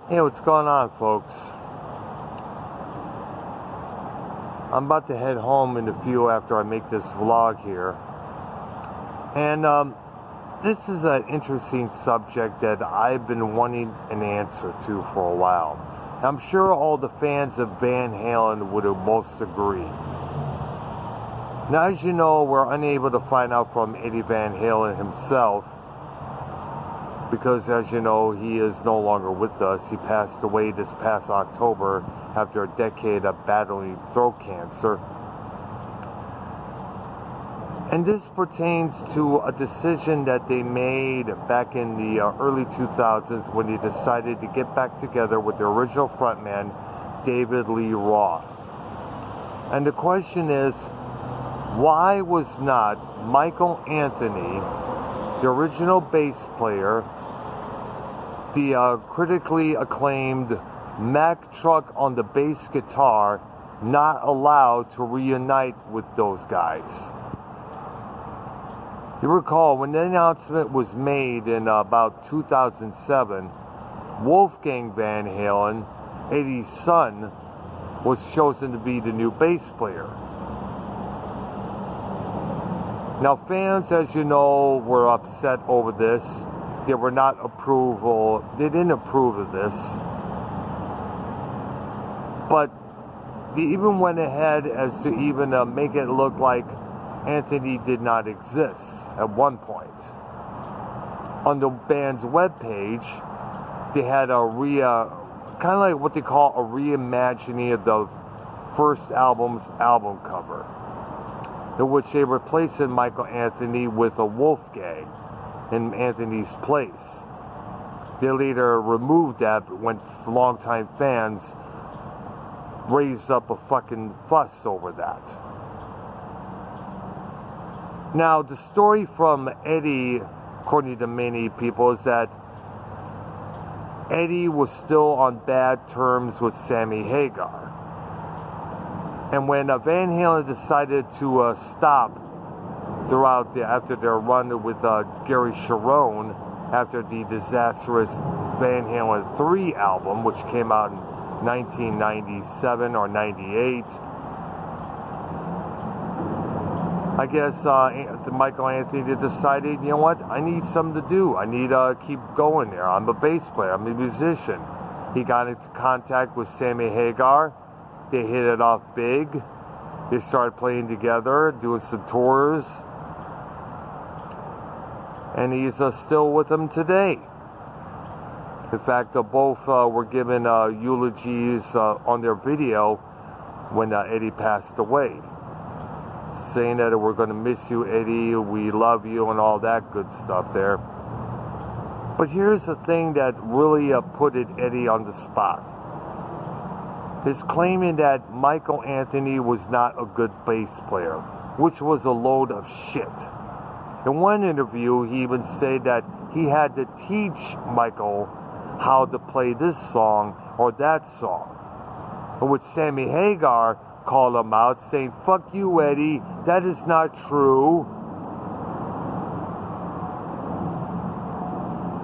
Hey, what's going on, folks? I'm about to head home in a few after I make this vlog here. And this is an interesting subject that I've been wanting an answer to for a while. I'm sure all the fans of Van Halen would most agree. Now, as you know, we're unable to find out from Eddie Van Halen himself, because, as you know, he is no longer with us. He passed away this past October after a decade of battling throat cancer. And this pertains to a decision that they made back in the early 2000s when they decided to get back together with their original frontman, David Lee Roth. And the question is, why was not Michael Anthony, the original bass player, the critically acclaimed Mack Truck on the bass guitar, not allowed to reunite with those guys? You recall, when the announcement was made in about 2007, Wolfgang Van Halen, Eddie's son, was chosen to be the new bass player. Now, fans, as you know, were upset over this. They were not they didn't approve of this. But they even went ahead as to even make it look like Anthony did not exist at one point. On the band's webpage, they had a kind of like what they call a reimagining of the first album's album cover, in which they replaced Michael Anthony with a Wolfgang in Anthony's place. They later removed that when longtime fans raised up a fucking fuss over that. Now, the story from Eddie, according to many people, is that Eddie was still on bad terms with Sammy Hagar. And when Van Halen decided to stop after their run with Gary Sharon, after the disastrous Van Halen 3 album, which came out in 1997 or 98, I guess Michael Anthony decided, you know what, I need something to do. I need to keep going there. I'm a bass player. I'm a musician. He got into contact with Sammy Hagar. They hit it off big. They started playing together, doing some tours. And he's still with them today. In fact, both were given eulogies on their video when Eddie passed away, saying that we're going to miss you, Eddie, we love you, and all that good stuff there. But here's the thing that really put Eddie on the spot. His claiming that Michael Anthony was not a good bass player, which was a load of shit. In one interview, he even said that he had to teach Michael how to play this song or that song. In which Sammy Hagar called him out, saying, "Fuck you, Eddie, that is not true."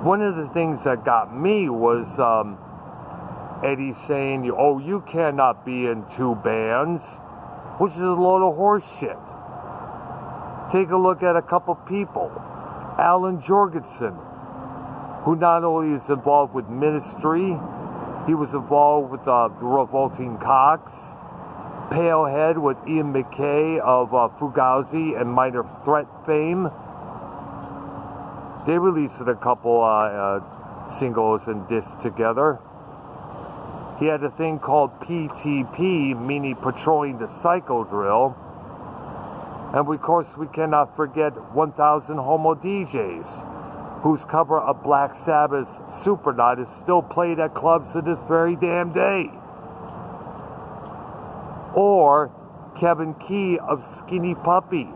One of the things that got me was Eddie saying, "Oh, you cannot be in two bands," which is a load of horse shit. Take a look at a couple people. Alan Jorgensen, who not only is involved with Ministry, he was involved with the Revolting Cocks, Palehead with Ian MacKaye of Fugazi and Minor Threat fame. They released a couple singles and discs together. He had a thing called PTP, meaning Patrolling the Psycho Drill. And of course, we cannot forget 1000 Homo DJs, whose cover of Black Sabbath's Supernaut is still played at clubs to this very damn day. Or Kevin Key of Skinny Puppy,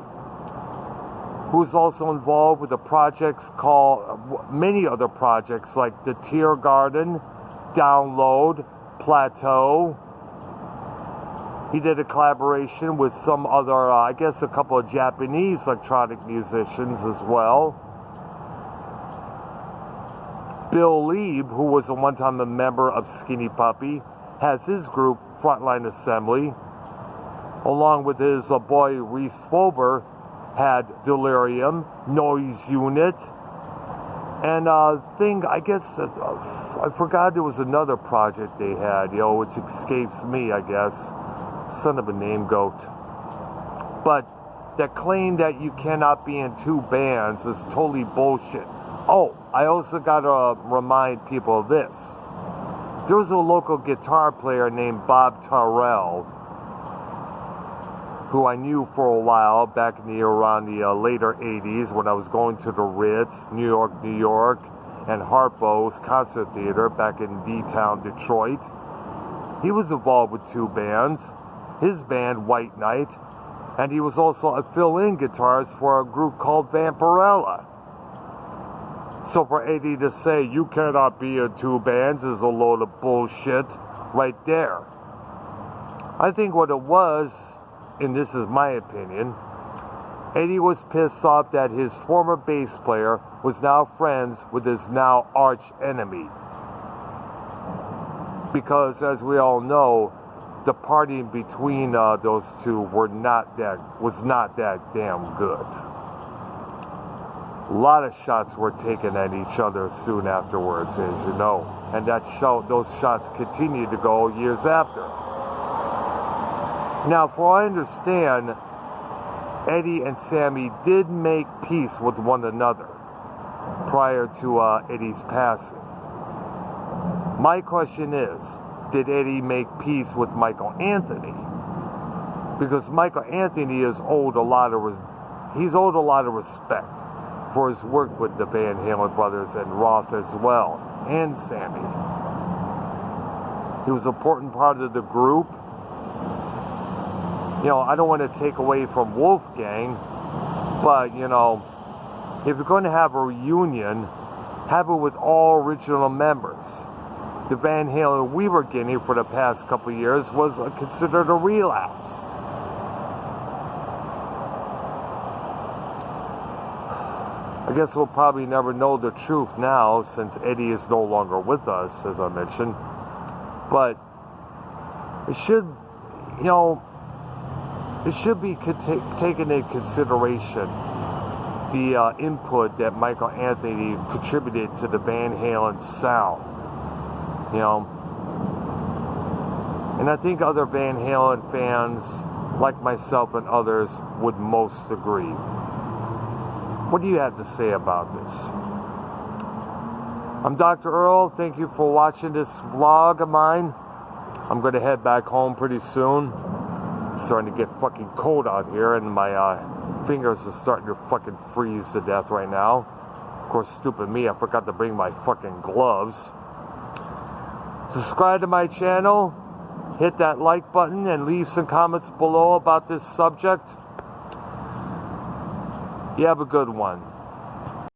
who's also involved with many other projects like The Tear Garden, Download, Plateau. He did a collaboration with some other, I guess a couple of Japanese electronic musicians as well. Bill Lieb, who was at one time a member of Skinny Puppy, has his group, Frontline Assembly, along with his boy Reese Fober, had Delirium, Noise Unit, and I guess, I forgot there was another project they had, which escapes me, I guess. Son of a name goat. But that claim that you cannot be in two bands is totally bullshit. Oh, I also gotta remind people of this. There was a local guitar player named Bob Tyrrell, who I knew for a while back in around the later 80s when I was going to the Ritz, New York, and Harpo's Concert Theater back in D-Town, Detroit. He was involved with two bands, his band, White Knight, and he was also a fill-in guitarist for a group called Vampirella. So for Eddie to say, you cannot be in two bands is a load of bullshit right there. I think what it was, and this is my opinion, Eddie was pissed off that his former bass player was now friends with his now arch enemy. Because as we all know, the partying between those two was not that damn good. A lot of shots were taken at each other soon afterwards, as you know, and those shots continued to go years after. Now, for I understand, Eddie and Sammy did make peace with one another prior to Eddie's passing. My question is, did Eddie make peace with Michael Anthony? Because Michael Anthony is owed a lot of respect for his work with the Van Halen brothers and Roth as well, and Sammy. He was an important part of the group. I don't want to take away from Wolfgang, but, if you're going to have a reunion, have it with all original members. The Van Halen we were getting for the past couple of years was considered a relapse. I guess we'll probably never know the truth now since Eddie is no longer with us, as I mentioned. But it should be taken into consideration the input that Michael Anthony contributed to the Van Halen sound. And I think other Van Halen fans, like myself and others, would most agree. What do you have to say about this? I'm Dr. Earl. Thank you for watching this vlog of mine. I'm going to head back home pretty soon. It's starting to get fucking cold out here, and my fingers are starting to fucking freeze to death right now. Of course, stupid me, I forgot to bring my fucking gloves. Subscribe to my channel, hit that like button, and leave some comments below about this subject. You have a good one.